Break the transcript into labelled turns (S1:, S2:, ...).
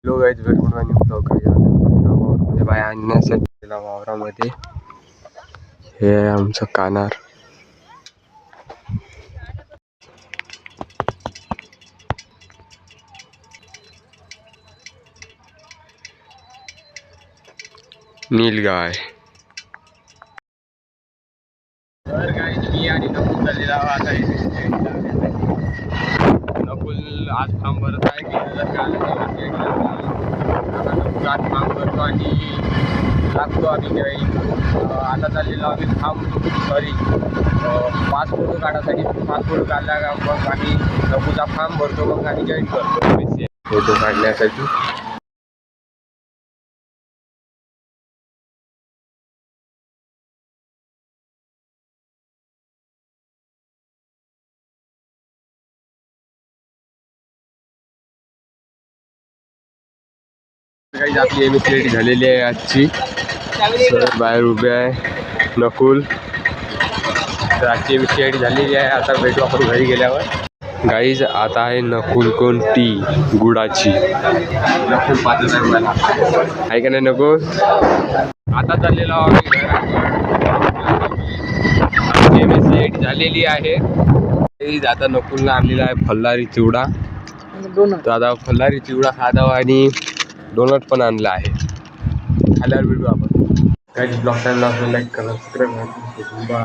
S1: लोक आहेत भरपूर आणि ब्लॉग आहे बाय आणण्यासाठी वावरामध्ये. हे आहे आमचं कानार. नीलगाय. तर काय मी आणि नकुल चाललेला आता. नकुल आज फॉर्म भरत आहे की आज फॉर्म भरतो आणि लागतो आम्ही काही. आता चाललेलो आम्ही सॉरी 5 फोटो काढायसाठी. 5 फोटो काढला का मग आम्ही नकुलचा फॉर्म भरतो, मग आम्ही जॉईन करतो फोटो काढण्यासाठी. काही आपली एमएससीआयटी झालेली आहे आजची. सर बाहेर उभे आहे नकुल. तर आजची एमएससीआयटी झालेली आहे. आता भेटू आपण घरी गेल्यावर. गाईज आता आहे नकुल कोण टी गुडाची. नकुल पाहत आहे का नाही नकुल. आता चाललेलो आम्ही आमची एमएससीआयटी झालेली आहे. आता नकुलला आणलेला आहे फल्लारी चिवडा. तर आता फल्लारी चिवडा खादा आणि डोनट पण आणला आहे. खाल्यावर भेटू आपण. काही ब्लॉग टाईमला लाईक करा, सबस्क्राईब करा.